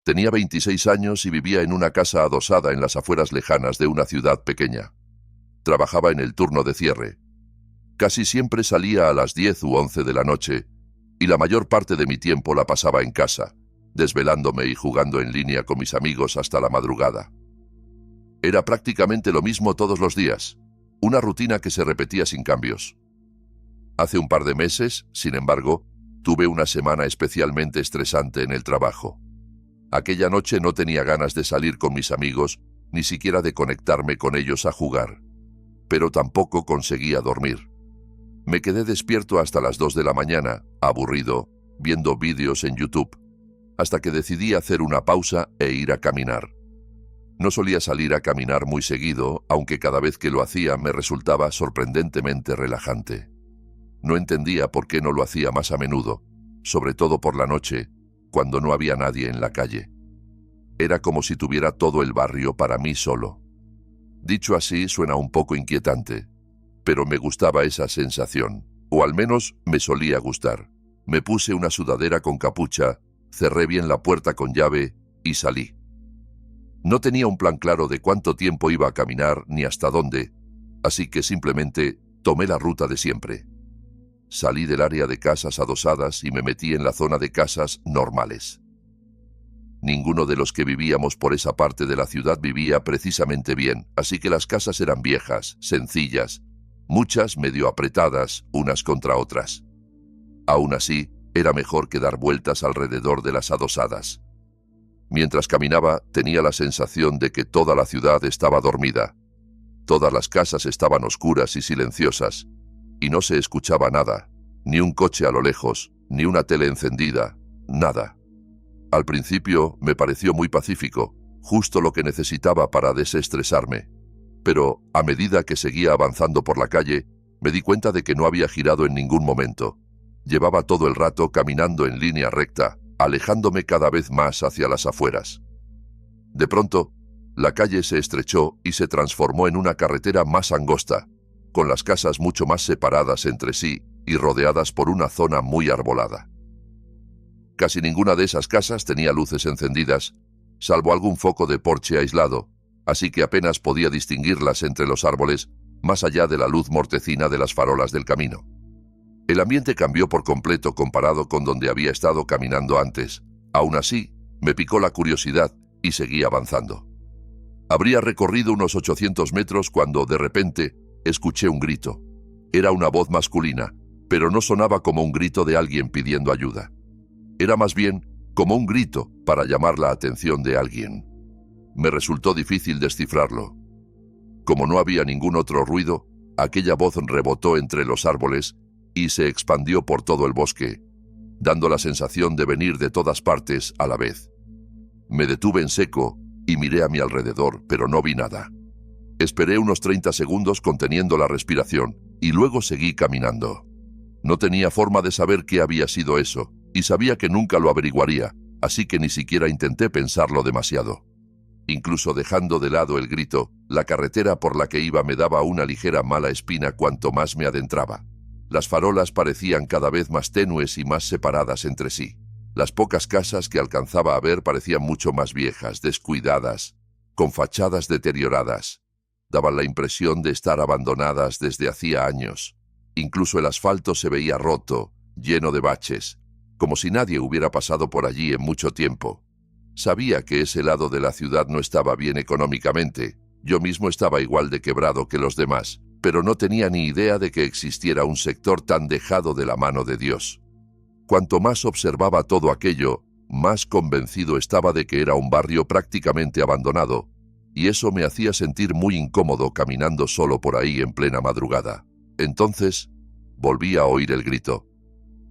Tenía 26 años y vivía en una casa adosada en las afueras lejanas de una ciudad pequeña. Trabajaba en el turno de cierre. Casi siempre salía a las 10 u 11 de la noche y la mayor parte de mi tiempo la pasaba en casa, desvelándome y jugando en línea con mis amigos hasta la madrugada. Era prácticamente lo mismo todos los días, una rutina que se repetía sin cambios. Hace un par de meses, sin embargo, tuve una semana especialmente estresante en el trabajo. Aquella noche no tenía ganas de salir con mis amigos, ni siquiera de conectarme con ellos a jugar. Pero tampoco conseguía dormir. Me quedé despierto hasta las 2 de la mañana, aburrido, viendo vídeos en YouTube, hasta que decidí hacer una pausa e ir a caminar. No solía salir a caminar muy seguido, aunque cada vez que lo hacía me resultaba sorprendentemente relajante. No entendía por qué no lo hacía más a menudo, sobre todo por la noche, cuando no había nadie en la calle. Era como si tuviera todo el barrio para mí solo. Dicho así, suena un poco inquietante, pero me gustaba esa sensación, o al menos me solía gustar. Me puse una sudadera con capucha, cerré bien la puerta con llave y salí. No tenía un plan claro de cuánto tiempo iba a caminar ni hasta dónde, así que simplemente tomé la ruta de siempre. Salí del área de casas adosadas y me metí en la zona de casas normales. Ninguno de los que vivíamos por esa parte de la ciudad vivía precisamente bien, así que las casas eran viejas, sencillas, muchas medio apretadas unas contra otras. Aún así, era mejor que dar vueltas alrededor de las adosadas. Mientras caminaba, tenía la sensación de que toda la ciudad estaba dormida. Todas las casas estaban oscuras y silenciosas, y no se escuchaba nada, ni un coche a lo lejos, ni una tele encendida, nada. Al principio me pareció muy pacífico, justo lo que necesitaba para desestresarme. Pero, a medida que seguía avanzando por la calle, me di cuenta de que no había girado en ningún momento. Llevaba todo el rato caminando en línea recta, alejándome cada vez más hacia las afueras. De pronto, la calle se estrechó y se transformó en una carretera más angosta, con las casas mucho más separadas entre sí y rodeadas por una zona muy arbolada. Casi ninguna de esas casas tenía luces encendidas, salvo algún foco de porche aislado, así que apenas podía distinguirlas entre los árboles, más allá de la luz mortecina de las farolas del camino. El ambiente cambió por completo comparado con donde había estado caminando antes. Aún así, me picó la curiosidad y seguí avanzando. Habría recorrido unos 800 metros cuando, de repente, escuché un grito. Era una voz masculina, pero no sonaba como un grito de alguien pidiendo ayuda. Era más bien como un grito para llamar la atención de alguien. Me resultó difícil descifrarlo. Como no había ningún otro ruido, aquella voz rebotó entre los árboles y se expandió por todo el bosque, dando la sensación de venir de todas partes a la vez. Me detuve en seco y miré a mi alrededor, pero no vi nada. Esperé unos 30 segundos conteniendo la respiración y luego seguí caminando. No tenía forma de saber qué había sido eso, y sabía que nunca lo averiguaría, así que ni siquiera intenté pensarlo demasiado. Incluso dejando de lado el grito, la carretera por la que iba me daba una ligera mala espina cuanto más me adentraba. Las farolas parecían cada vez más tenues y más separadas entre sí. Las pocas casas que alcanzaba a ver parecían mucho más viejas, descuidadas, con fachadas deterioradas. Daban la impresión de estar abandonadas desde hacía años. Incluso el asfalto se veía roto, lleno de baches, como si nadie hubiera pasado por allí en mucho tiempo. Sabía que ese lado de la ciudad no estaba bien económicamente. Yo mismo estaba igual de quebrado que los demás, pero no tenía ni idea de que existiera un sector tan dejado de la mano de Dios. Cuanto más observaba todo aquello, más convencido estaba de que era un barrio prácticamente abandonado, y eso me hacía sentir muy incómodo caminando solo por ahí en plena madrugada. Entonces, volví a oír el grito,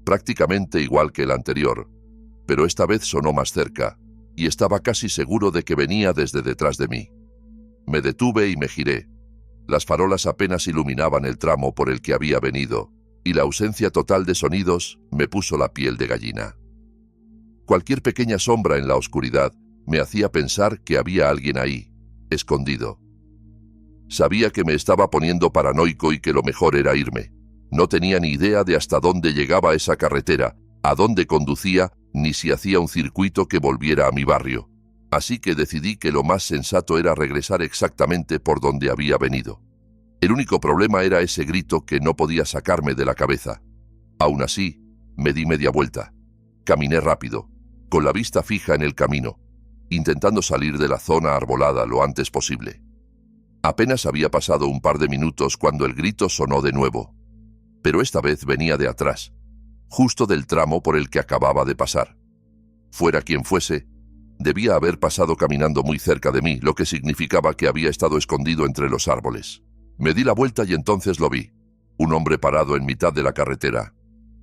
prácticamente igual que el anterior, pero esta vez sonó más cerca, y estaba casi seguro de que venía desde detrás de mí. Me detuve y me giré. Las farolas apenas iluminaban el tramo por el que había venido, y la ausencia total de sonidos me puso la piel de gallina. Cualquier pequeña sombra en la oscuridad me hacía pensar que había alguien ahí, escondido. Sabía que me estaba poniendo paranoico y que lo mejor era irme. No tenía ni idea de hasta dónde llegaba esa carretera, a dónde conducía, ni si hacía un circuito que volviera a mi barrio. Así que decidí que lo más sensato era regresar exactamente por donde había venido. El único problema era ese grito que no podía sacarme de la cabeza. Aún así, me di media vuelta. Caminé rápido, con la vista fija en el camino, intentando salir de la zona arbolada lo antes posible. Apenas había pasado un par de minutos cuando el grito sonó de nuevo, pero esta vez venía de atrás, justo del tramo por el que acababa de pasar. Fuera quien fuese, debía haber pasado caminando muy cerca de mí, lo que significaba que había estado escondido entre los árboles. Me di la vuelta y entonces lo vi, un hombre parado en mitad de la carretera.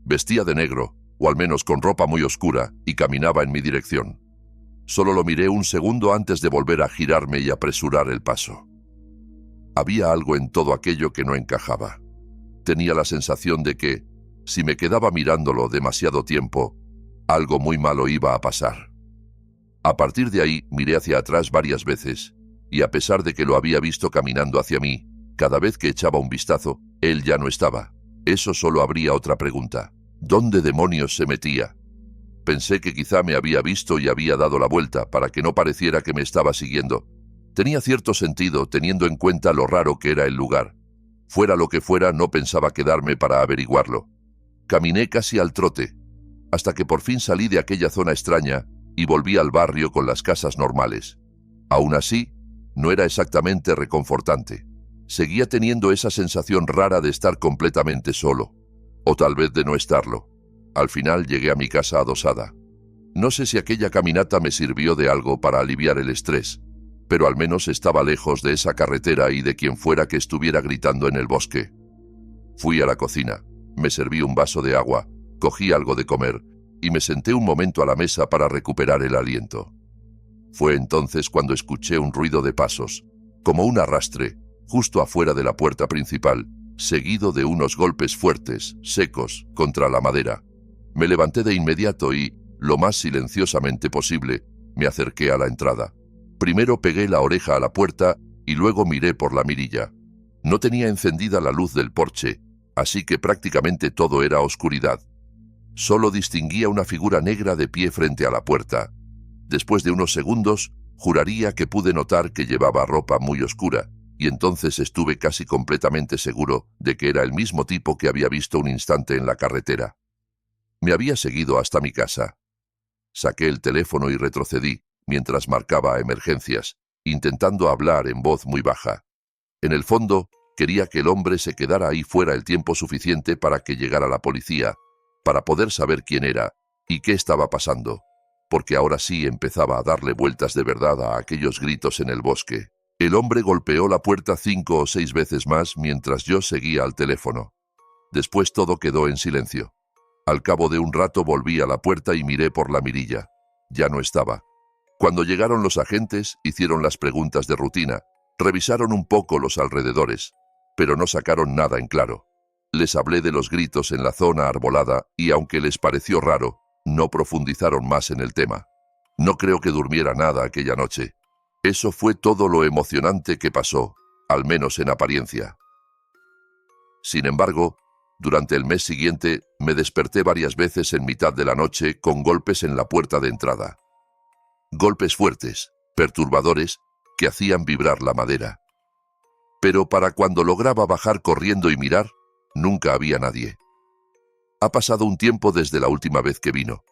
Vestía de negro, o al menos con ropa muy oscura, y caminaba en mi dirección. Solo lo miré un segundo antes de volver a girarme y apresurar el paso. Había algo en todo aquello que no encajaba. Tenía la sensación de que, si me quedaba mirándolo demasiado tiempo, algo muy malo iba a pasar. A partir de ahí miré hacia atrás varias veces, y a pesar de que lo había visto caminando hacia mí, cada vez que echaba un vistazo, él ya no estaba. Eso solo abría otra pregunta. ¿Dónde demonios se metía? Pensé que quizá me había visto y había dado la vuelta para que no pareciera que me estaba siguiendo. Tenía cierto sentido teniendo en cuenta lo raro que era el lugar. Fuera lo que fuera, no pensaba quedarme para averiguarlo. Caminé casi al trote, hasta que por fin salí de aquella zona extraña y volví al barrio con las casas normales. Aún así, no era exactamente reconfortante. Seguía teniendo esa sensación rara de estar completamente solo, o tal vez de no estarlo. Al final llegué a mi casa adosada. No sé si aquella caminata me sirvió de algo para aliviar el estrés, pero al menos estaba lejos de esa carretera y de quien fuera que estuviera gritando en el bosque. Fui a la cocina, me serví un vaso de agua, cogí algo de comer y me senté un momento a la mesa para recuperar el aliento. Fue entonces cuando escuché un ruido de pasos, como un arrastre, justo afuera de la puerta principal, seguido de unos golpes fuertes, secos, contra la madera. Me levanté de inmediato y, lo más silenciosamente posible, me acerqué a la entrada. Primero pegué la oreja a la puerta y luego miré por la mirilla. No tenía encendida la luz del porche, así que prácticamente todo era oscuridad. Solo distinguía una figura negra de pie frente a la puerta. Después de unos segundos, juraría que pude notar que llevaba ropa muy oscura, y entonces estuve casi completamente seguro de que era el mismo tipo que había visto un instante en la carretera. Me había seguido hasta mi casa. Saqué el teléfono y retrocedí, mientras marcaba emergencias, intentando hablar en voz muy baja. En el fondo, quería que el hombre se quedara ahí fuera el tiempo suficiente para que llegara la policía, para poder saber quién era y qué estaba pasando, porque ahora sí empezaba a darle vueltas de verdad a aquellos gritos en el bosque. El hombre golpeó la puerta 5 o 6 veces más mientras yo seguía al teléfono. Después todo quedó en silencio. Al cabo de un rato volví a la puerta y miré por la mirilla. Ya no estaba. Cuando llegaron los agentes, hicieron las preguntas de rutina, revisaron un poco los alrededores, pero no sacaron nada en claro. Les hablé de los gritos en la zona arbolada y, aunque les pareció raro, no profundizaron más en el tema. No creo que durmiera nada aquella noche. Eso fue todo lo emocionante que pasó, al menos en apariencia. Sin embargo, durante el mes siguiente, me desperté varias veces en mitad de la noche con golpes en la puerta de entrada. Golpes fuertes, perturbadores, que hacían vibrar la madera. Pero para cuando lograba bajar corriendo y mirar, nunca había nadie. Ha pasado un tiempo desde la última vez que vino,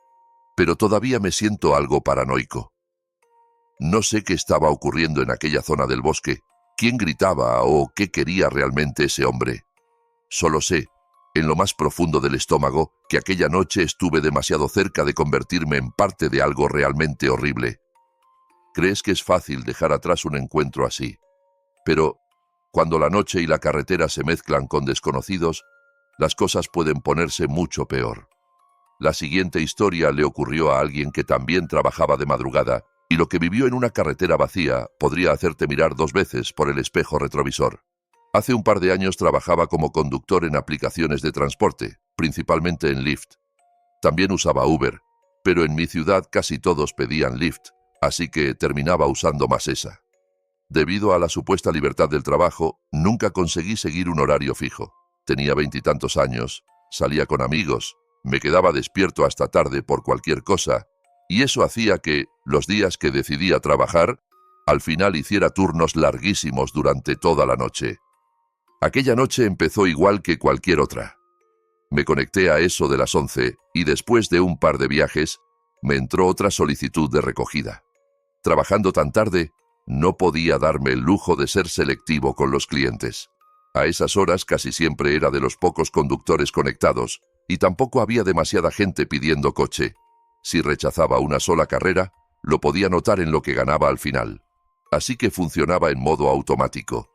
pero todavía me siento algo paranoico. No sé qué estaba ocurriendo en aquella zona del bosque, quién gritaba o qué quería realmente ese hombre. Solo sé, en lo más profundo del estómago, que aquella noche estuve demasiado cerca de convertirme en parte de algo realmente horrible. Crees que es fácil dejar atrás un encuentro así, pero cuando la noche y la carretera se mezclan con desconocidos, las cosas pueden ponerse mucho peor. La siguiente historia le ocurrió a alguien que también trabajaba de madrugada, y lo que vivió en una carretera vacía podría hacerte mirar 2 veces por el espejo retrovisor. Hace un par de años trabajaba como conductor en aplicaciones de transporte, principalmente en Lyft. También usaba Uber, pero en mi ciudad casi todos pedían Lyft, así que terminaba usando más esa. Debido a la supuesta libertad del trabajo, nunca conseguí seguir un horario fijo. Tenía 20 y tantos años, salía con amigos, Me quedaba despierto hasta tarde por cualquier cosa, y eso hacía que, los días que decidía trabajar, al final hiciera turnos larguísimos durante toda la noche. Aquella noche empezó igual que cualquier otra. Me conecté a eso de las 11 y después de un par de viajes, me entró otra solicitud de recogida. Trabajando tan tarde, no podía darme el lujo de ser selectivo con los clientes. A esas horas casi siempre era de los pocos conductores conectados, y tampoco había demasiada gente pidiendo coche. Si rechazaba una sola carrera, lo podía notar en lo que ganaba al final. Así que funcionaba en modo automático.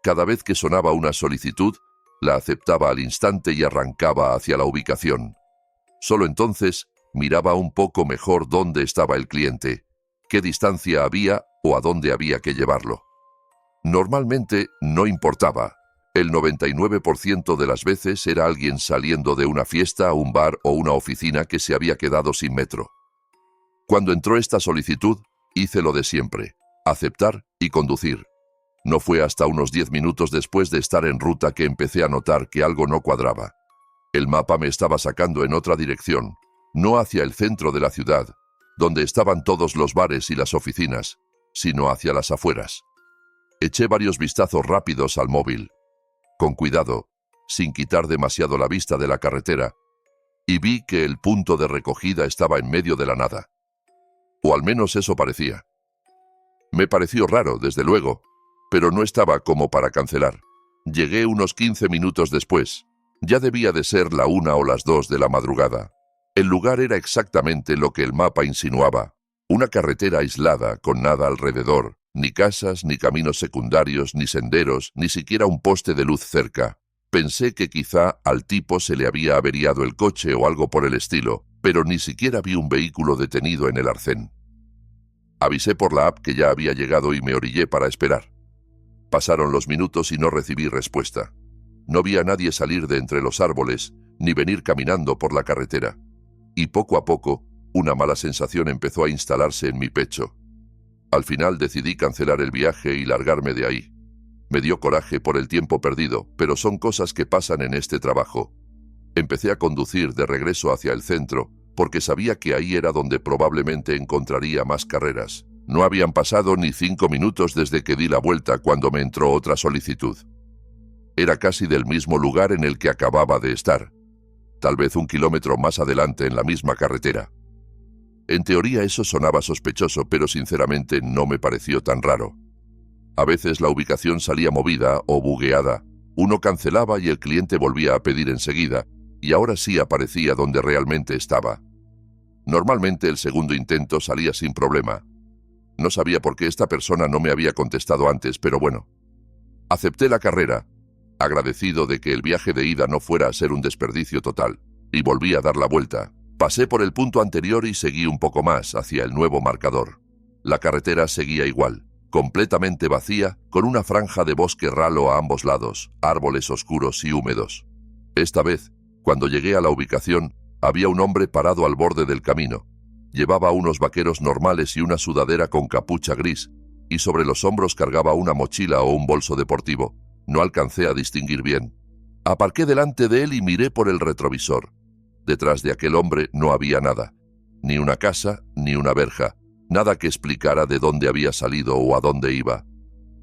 Cada vez que sonaba una solicitud, la aceptaba al instante y arrancaba hacia la ubicación. Solo entonces miraba un poco mejor dónde estaba el cliente, qué distancia había o a dónde había que llevarlo. Normalmente no importaba. El 99% de las veces era alguien saliendo de una fiesta, un bar o una oficina que se había quedado sin metro. Cuando entró esta solicitud, hice lo de siempre: aceptar y conducir. No fue hasta unos 10 minutos después de estar en ruta que empecé a notar que algo no cuadraba. El mapa me estaba sacando en otra dirección, no hacia el centro de la ciudad, donde estaban todos los bares y las oficinas, sino hacia las afueras. Eché varios vistazos rápidos al móvil, con cuidado, sin quitar demasiado la vista de la carretera, y vi que el punto de recogida estaba en medio de la nada. O al menos eso parecía. Me pareció raro, desde luego, pero no estaba como para cancelar. Llegué unos 15 minutos después. Ya debía de ser la 1 o las 2 de la madrugada. El lugar era exactamente lo que el mapa insinuaba: una carretera aislada, con nada alrededor, ni casas, ni caminos secundarios, ni senderos, ni siquiera un poste de luz cerca. Pensé que quizá al tipo se le había averiado el coche o algo por el estilo, pero ni siquiera vi un vehículo detenido en el arcén. Avisé por la app que ya había llegado y me orillé para esperar. Pasaron los minutos y no recibí respuesta. No vi a nadie salir de entre los árboles, ni venir caminando por la carretera. Y poco a poco, una mala sensación empezó a instalarse en mi pecho. Al final decidí cancelar el viaje y largarme de ahí. Me dio coraje por el tiempo perdido, pero son cosas que pasan en este trabajo. Empecé a conducir de regreso hacia el centro, porque sabía que ahí era donde probablemente encontraría más carreras. No habían pasado ni 5 minutos desde que di la vuelta cuando me entró otra solicitud. Era casi del mismo lugar en el que acababa de estar, tal vez 1 kilómetro más adelante en la misma carretera. En teoría eso sonaba sospechoso, pero sinceramente no me pareció tan raro. A veces la ubicación salía movida o bugueada, uno cancelaba y el cliente volvía a pedir enseguida, y ahora sí aparecía donde realmente estaba. Normalmente el segundo intento salía sin problema. No sabía por qué esta persona no me había contestado antes, pero bueno. Acepté la carrera, agradecido de que el viaje de ida no fuera a ser un desperdicio total, y volví a dar la vuelta. Pasé por el punto anterior y seguí un poco más hacia el nuevo marcador. La carretera seguía igual, completamente vacía, con una franja de bosque ralo a ambos lados, árboles oscuros y húmedos. Esta vez, cuando llegué a la ubicación, había un hombre parado al borde del camino. Llevaba unos vaqueros normales y una sudadera con capucha gris, y sobre los hombros cargaba una mochila o un bolso deportivo. No alcancé a distinguir bien. Aparqué delante de él y miré por el retrovisor. Detrás de aquel hombre no había nada. Ni una casa, ni una verja. Nada que explicara de dónde había salido o a dónde iba.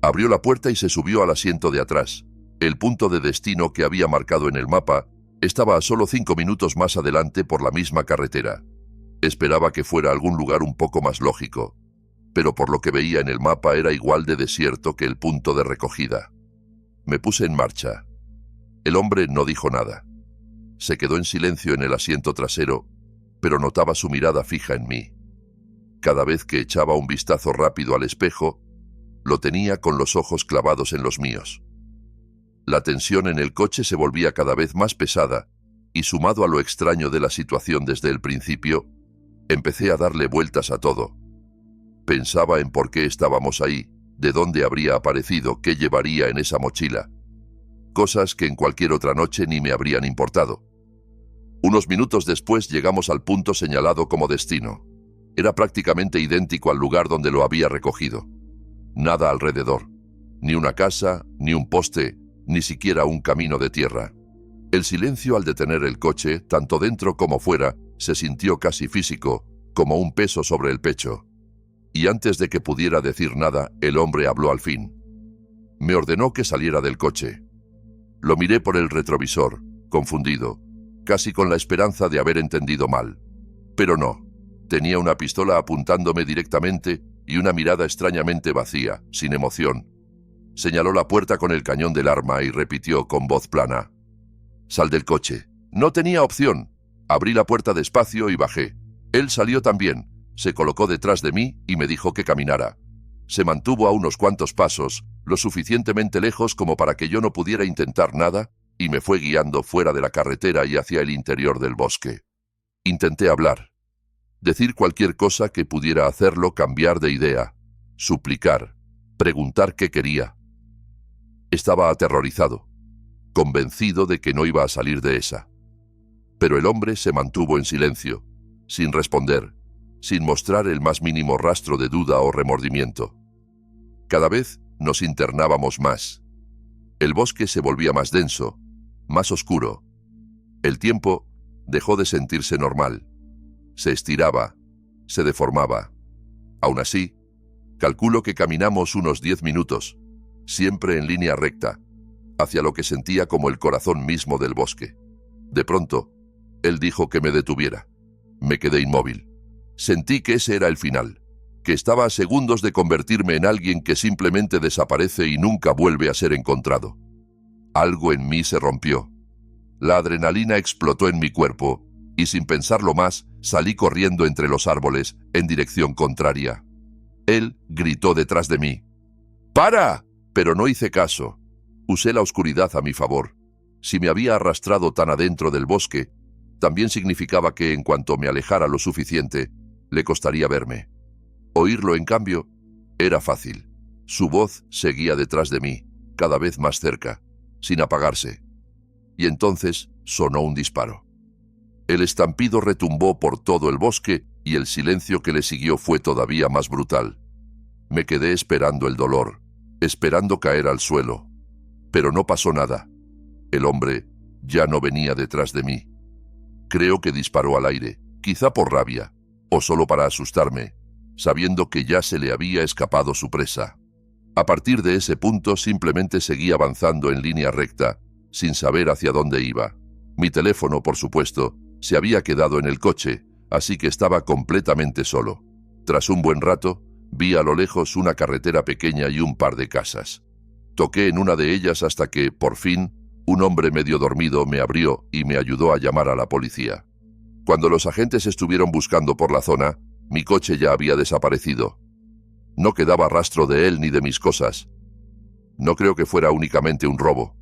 Abrió la puerta y se subió al asiento de atrás. El punto de destino que había marcado en el mapa estaba a solo 5 minutos más adelante por la misma carretera. Esperaba que fuera algún lugar un poco más lógico, pero por lo que veía en el mapa era igual de desierto que el punto de recogida. Me puse en marcha. El hombre no dijo nada. Se quedó en silencio en el asiento trasero, pero notaba su mirada fija en mí. Cada vez que echaba un vistazo rápido al espejo, lo tenía con los ojos clavados en los míos. La tensión en el coche se volvía cada vez más pesada, y sumado a lo extraño de la situación desde el principio, empecé a darle vueltas a todo. Pensaba en por qué estábamos ahí, de dónde habría aparecido, qué llevaría en esa mochila. Cosas que en cualquier otra noche ni me habrían importado. Unos minutos después llegamos al punto señalado como destino. Era prácticamente idéntico al lugar donde lo había recogido. Nada alrededor. Ni una casa, ni un poste, ni siquiera un camino de tierra. El silencio al detener el coche, tanto dentro como fuera, se sintió casi físico, como un peso sobre el pecho. Y antes de que pudiera decir nada, el hombre habló al fin. Me ordenó que saliera del coche. Lo miré por el retrovisor, confundido, casi con la esperanza de haber entendido mal. Pero no. Tenía una pistola apuntándome directamente y una mirada extrañamente vacía, sin emoción. Señaló la puerta con el cañón del arma y repitió con voz plana. Sal del coche. No tenía opción. Abrí la puerta despacio y bajé. Él salió también. Se colocó detrás de mí y me dijo que caminara. Se mantuvo a unos cuantos pasos, lo suficientemente lejos como para que yo no pudiera intentar nada, y me fue guiando fuera de la carretera y hacia el interior del bosque. Intenté hablar. Decir cualquier cosa que pudiera hacerlo cambiar de idea. Suplicar. Preguntar qué quería. Estaba aterrorizado, convencido de que no iba a salir de esa. Pero el hombre se mantuvo en silencio, sin responder, sin mostrar el más mínimo rastro de duda o remordimiento. Cada vez nos internábamos más. El bosque se volvía más denso, más oscuro. El tiempo dejó de sentirse normal. Se estiraba, se deformaba. Aún así, calculo que caminamos unos 10 minutos, siempre en línea recta, hacia lo que sentía como el corazón mismo del bosque. De pronto, él dijo que me detuviera. Me quedé inmóvil. Sentí que ese era el final, que estaba a segundos de convertirme en alguien que simplemente desaparece y nunca vuelve a ser encontrado. Algo en mí se rompió. La adrenalina explotó en mi cuerpo y sin pensarlo más, salí corriendo entre los árboles en dirección contraria. Él gritó detrás de mí. ¡Para! Pero no hice caso. Usé la oscuridad a mi favor. Si me había arrastrado tan adentro del bosque, también significaba que en cuanto me alejara lo suficiente, le costaría verme. Oírlo, en cambio, era fácil. Su voz seguía detrás de mí, cada vez más cerca, sin apagarse. Y entonces sonó un disparo. El estampido retumbó por todo el bosque y el silencio que le siguió fue todavía más brutal. Me quedé esperando el dolor, esperando caer al suelo. Pero no pasó nada. El hombre ya no venía detrás de mí. Creo que disparó al aire, quizá por rabia, o solo para asustarme, sabiendo que ya se le había escapado su presa. A partir de ese punto simplemente seguí avanzando en línea recta, sin saber hacia dónde iba. Mi teléfono, por supuesto, se había quedado en el coche, así que estaba completamente solo. Tras un buen rato, vi a lo lejos una carretera pequeña y un par de casas. Toqué en una de ellas hasta que, por fin, un hombre medio dormido me abrió y me ayudó a llamar a la policía. Cuando los agentes estuvieron buscando por la zona, mi coche ya había desaparecido. No quedaba rastro de él ni de mis cosas. No creo que fuera únicamente un robo.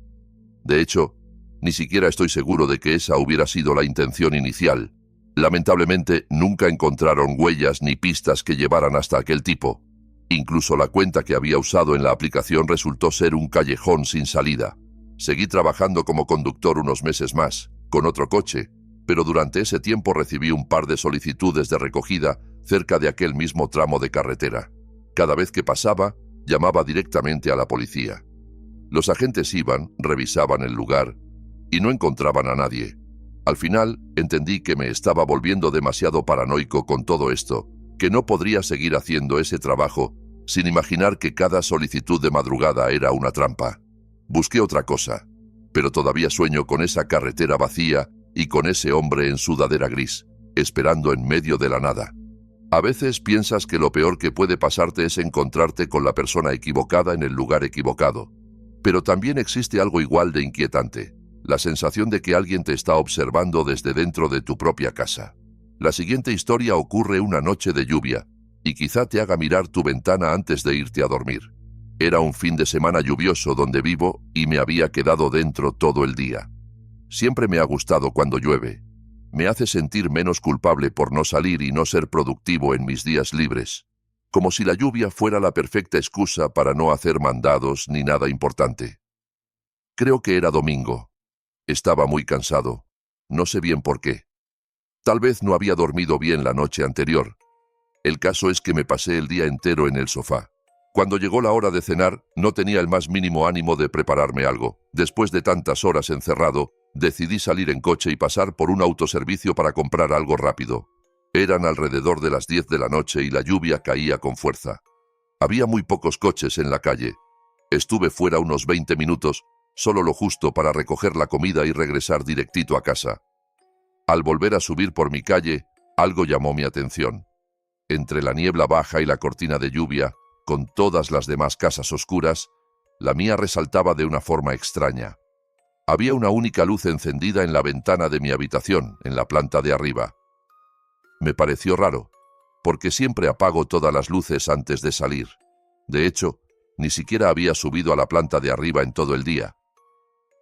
De hecho, ni siquiera estoy seguro de que esa hubiera sido la intención inicial. Lamentablemente, nunca encontraron huellas ni pistas que llevaran hasta aquel tipo. Incluso la cuenta que había usado en la aplicación resultó ser un callejón sin salida. Seguí trabajando como conductor unos meses más, con otro coche, pero durante ese tiempo recibí un par de solicitudes de recogida cerca de aquel mismo tramo de carretera. Cada vez que pasaba, llamaba directamente a la policía. Los agentes iban, revisaban el lugar y no encontraban a nadie. Al final, entendí que me estaba volviendo demasiado paranoico con todo esto, que no podría seguir haciendo ese trabajo sin imaginar que cada solicitud de madrugada era una trampa. Busqué otra cosa, pero todavía sueño con esa carretera vacía y con ese hombre en sudadera gris, esperando en medio de la nada. A veces piensas que lo peor que puede pasarte es encontrarte con la persona equivocada en el lugar equivocado. Pero también existe algo igual de inquietante, la sensación de que alguien te está observando desde dentro de tu propia casa. La siguiente historia ocurre una noche de lluvia, y quizá te haga mirar tu ventana antes de irte a dormir. Era un fin de semana lluvioso donde vivo y me había quedado dentro todo el día. Siempre me ha gustado cuando llueve. Me hace sentir menos culpable por no salir y no ser productivo en mis días libres. Como si la lluvia fuera la perfecta excusa para no hacer mandados ni nada importante. Creo que era domingo. Estaba muy cansado. No sé bien por qué. Tal vez no había dormido bien la noche anterior. El caso es que me pasé el día entero en el sofá. Cuando llegó la hora de cenar, no tenía el más mínimo ánimo de prepararme algo. Después de tantas horas encerrado, Decidí salir en coche y pasar por un autoservicio para comprar algo rápido. Eran alrededor de las 10 de la noche y la lluvia caía con fuerza. Había muy pocos coches en la calle. Estuve fuera unos 20 minutos, solo lo justo para recoger la comida y regresar directito a casa. Al volver a subir por mi calle, algo llamó mi atención. Entre la niebla baja y la cortina de lluvia, con todas las demás casas oscuras, la mía resaltaba de una forma extraña. Había una única luz encendida en la ventana de mi habitación, en la planta de arriba. Me pareció raro, porque siempre apago todas las luces antes de salir. De hecho, ni siquiera había subido a la planta de arriba en todo el día.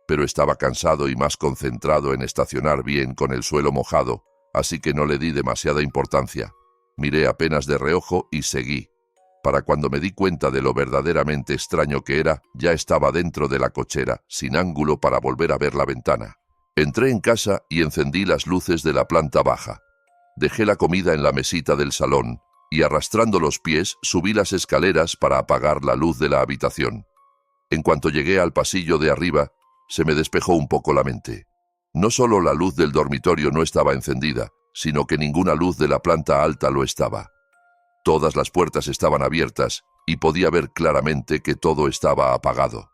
Pero estaba cansado y más concentrado en estacionar bien con el suelo mojado, así que no le di demasiada importancia. Miré apenas de reojo y seguí. Para cuando me di cuenta de lo verdaderamente extraño que era, ya estaba dentro de la cochera, sin ángulo para volver a ver la ventana. Entré en casa y encendí las luces de la planta baja. Dejé la comida en la mesita del salón y arrastrando los pies subí las escaleras para apagar la luz de la habitación. En cuanto llegué al pasillo de arriba, se me despejó un poco la mente. No solo la luz del dormitorio no estaba encendida, sino que ninguna luz de la planta alta lo estaba. Todas las puertas estaban abiertas y podía ver claramente que todo estaba apagado.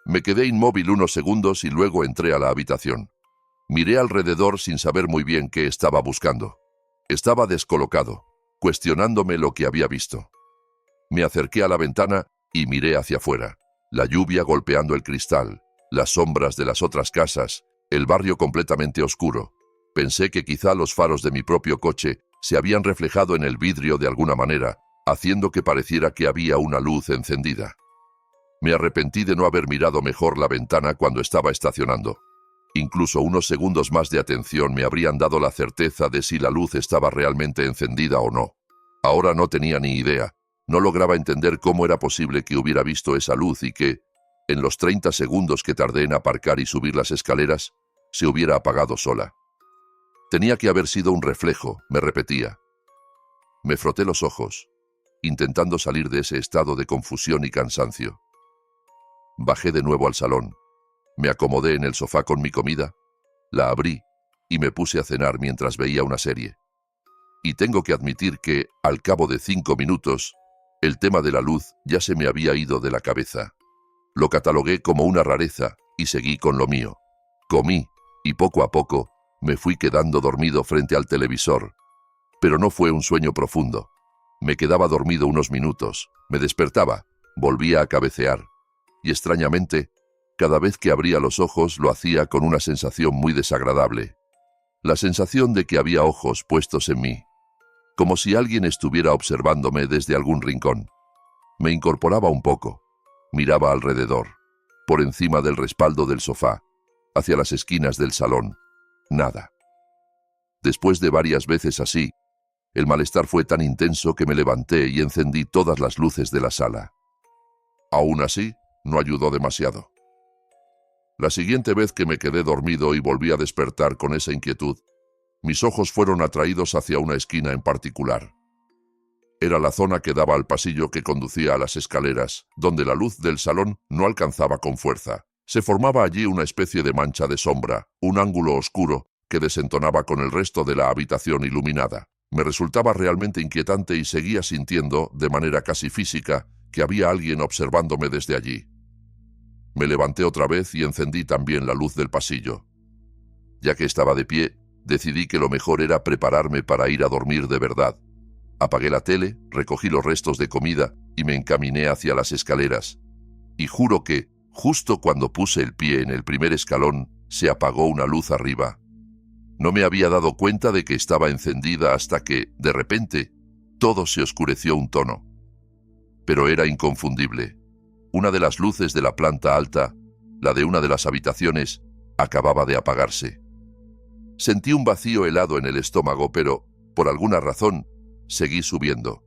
Me quedé inmóvil unos segundos y luego entré a la habitación. Miré alrededor sin saber muy bien qué estaba buscando. Estaba descolocado, cuestionándome lo que había visto. Me acerqué a la ventana y miré hacia afuera. La lluvia golpeando el cristal, las sombras de las otras casas, el barrio completamente oscuro. Pensé que quizá los faros de mi propio coche se habían reflejado en el vidrio de alguna manera, haciendo que pareciera que había una luz encendida. Me arrepentí de no haber mirado mejor la ventana cuando estaba estacionando. Incluso unos segundos más de atención me habrían dado la certeza de si la luz estaba realmente encendida o no. Ahora no tenía ni idea. No lograba entender cómo era posible que hubiera visto esa luz y que, en los 30 segundos que tardé en aparcar y subir las escaleras, se hubiera apagado sola. Tenía que haber sido un reflejo, me repetía. Me froté los ojos, intentando salir de ese estado de confusión y cansancio. Bajé de nuevo al salón. Me acomodé en el sofá con mi comida, la abrí y me puse a cenar mientras veía una serie. Y tengo que admitir que, al cabo de 5 minutos, el tema de la luz ya se me había ido de la cabeza. Lo catalogué como una rareza y seguí con lo mío. Comí y poco a poco me fui quedando dormido frente al televisor. Pero no fue un sueño profundo. Me quedaba dormido unos minutos, me despertaba, volvía a cabecear. Y extrañamente, cada vez que abría los ojos lo hacía con una sensación muy desagradable. La sensación de que había ojos puestos en mí, como si alguien estuviera observándome desde algún rincón. Me incorporaba un poco, miraba alrededor, por encima del respaldo del sofá, hacia las esquinas del salón. Nada. Después de varias veces así, el malestar fue tan intenso que me levanté y encendí todas las luces de la sala. Aún así, no ayudó demasiado. La siguiente vez que me quedé dormido y volví a despertar con esa inquietud, mis ojos fueron atraídos hacia una esquina en particular. Era la zona que daba al pasillo que conducía a las escaleras, donde la luz del salón no alcanzaba con fuerza. Se formaba allí una especie de mancha de sombra, un ángulo oscuro que desentonaba con el resto de la habitación iluminada. Me resultaba realmente inquietante y seguía sintiendo, de manera casi física, que había alguien observándome desde allí. Me levanté otra vez y encendí también la luz del pasillo. Ya que estaba de pie, decidí que lo mejor era prepararme para ir a dormir de verdad. Apagué la tele, recogí los restos de comida y me encaminé hacia las escaleras. Y juro que, justo cuando puse el pie en el primer escalón, se apagó una luz arriba. No me había dado cuenta de que estaba encendida hasta que, de repente, todo se oscureció un tono. Pero era inconfundible. Una de las luces de la planta alta, la de una de las habitaciones, acababa de apagarse. Sentí un vacío helado en el estómago, pero, por alguna razón, seguí subiendo.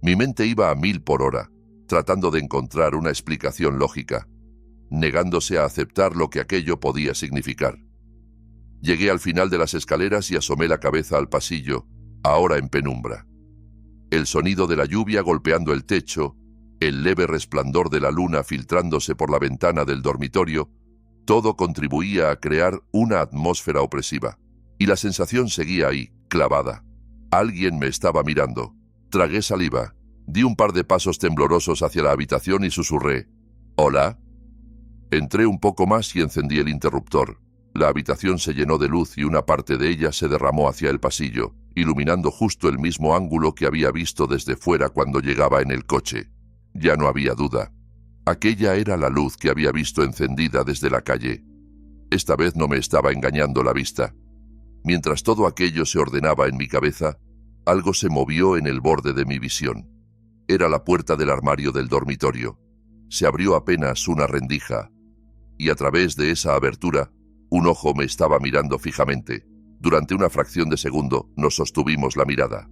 Mi mente iba a 1000 por hora, tratando de encontrar una explicación lógica, negándose a aceptar lo que aquello podía significar. Llegué al final de las escaleras y asomé la cabeza al pasillo, ahora en penumbra. El sonido de la lluvia golpeando el techo, el leve resplandor de la luna filtrándose por la ventana del dormitorio, Todo contribuía a crear una atmósfera opresiva. Y la sensación seguía ahí, clavada. Alguien me estaba mirando. Tragué saliva. Di un par de pasos temblorosos hacia la habitación y susurré: «¿Hola?». Entré un poco más y encendí el interruptor. La habitación se llenó de luz y una parte de ella se derramó hacia el pasillo, iluminando justo el mismo ángulo que había visto desde fuera cuando llegaba en el coche. Ya no había duda. Aquella era la luz que había visto encendida desde la calle. Esta vez no me estaba engañando la vista. Mientras todo aquello se ordenaba en mi cabeza, algo se movió en el borde de mi visión. Era la puerta del armario del dormitorio. Se abrió apenas una rendija, y a través de esa abertura, un ojo me estaba mirando fijamente. Durante una fracción de segundo nos sostuvimos la mirada.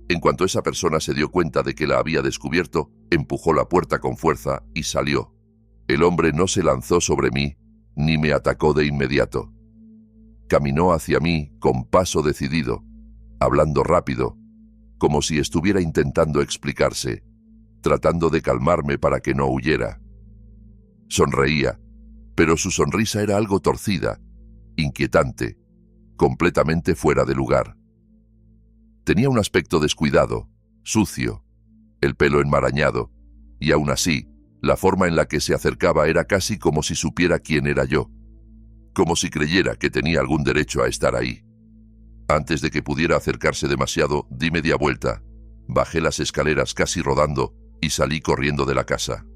En cuanto esa persona se dio cuenta de que la había descubierto, empujó la puerta con fuerza y salió. El hombre no se lanzó sobre mí, ni me atacó de inmediato. Caminó hacia mí con paso decidido, hablando rápido, como si estuviera intentando explicarse, tratando de calmarme para que no huyera. Sonreía, pero su sonrisa era algo torcida, inquietante, completamente fuera de lugar. Tenía un aspecto descuidado, sucio, el pelo enmarañado, y aún así, la forma en la que se acercaba era casi como si supiera quién era yo, como si creyera que tenía algún derecho a estar ahí. Antes de que pudiera acercarse demasiado, di media vuelta, bajé las escaleras casi rodando y salí corriendo de la casa.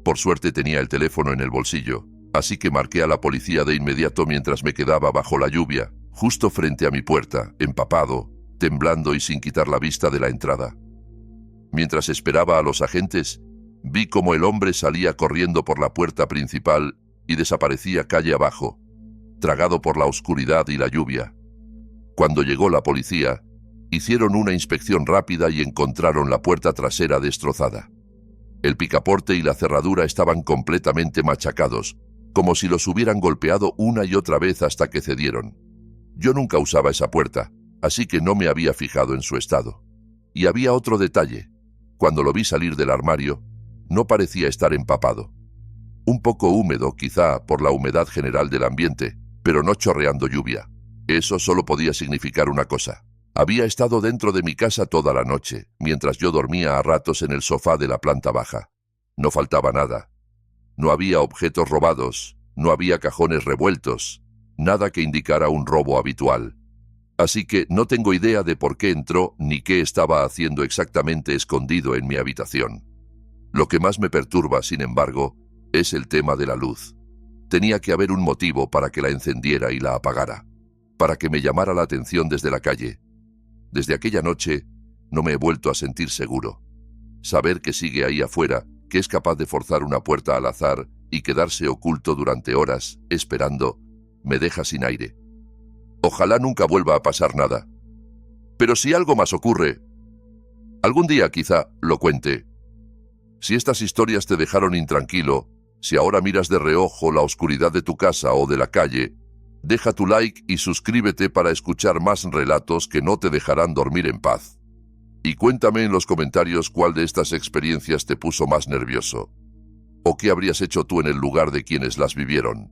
Por suerte tenía el teléfono en el bolsillo, así que marqué a la policía de inmediato mientras me quedaba bajo la lluvia, justo frente a mi puerta, empapado, temblando y sin quitar la vista de la entrada. Mientras esperaba a los agentes, vi cómo el hombre salía corriendo por la puerta principal y desaparecía calle abajo, tragado por la oscuridad y la lluvia. Cuando llegó la policía, hicieron una inspección rápida y encontraron la puerta trasera destrozada. El picaporte y la cerradura estaban completamente machacados, como si los hubieran golpeado una y otra vez hasta que cedieron. Yo nunca usaba esa puerta, así que no me había fijado en su estado. Y había otro detalle. Cuando lo vi salir del armario, no parecía estar empapado. Un poco húmedo, quizá por la humedad general del ambiente, pero no chorreando lluvia. Eso solo podía significar una cosa. Había estado dentro de mi casa toda la noche, mientras yo dormía a ratos en el sofá de la planta baja. No faltaba nada. No había objetos robados, no había cajones revueltos, nada que indicara un robo habitual. Así que no tengo idea de por qué entró ni qué estaba haciendo exactamente escondido en mi habitación. Lo que más me perturba, sin embargo, es el tema de la luz. Tenía que haber un motivo para que la encendiera y la apagara, para que me llamara la atención desde la calle. Desde aquella noche no me he vuelto a sentir seguro. Saber que sigue ahí afuera, que es capaz de forzar una puerta al azar y quedarse oculto durante horas, esperando, me deja sin aire. Ojalá nunca vuelva a pasar nada. Pero si algo más ocurre, algún día quizá lo cuente. Si estas historias te dejaron intranquilo, si ahora miras de reojo la oscuridad de tu casa o de la calle, deja tu like y suscríbete para escuchar más relatos que no te dejarán dormir en paz. Y cuéntame en los comentarios cuál de estas experiencias te puso más nervioso. ¿O qué habrías hecho tú en el lugar de quienes las vivieron?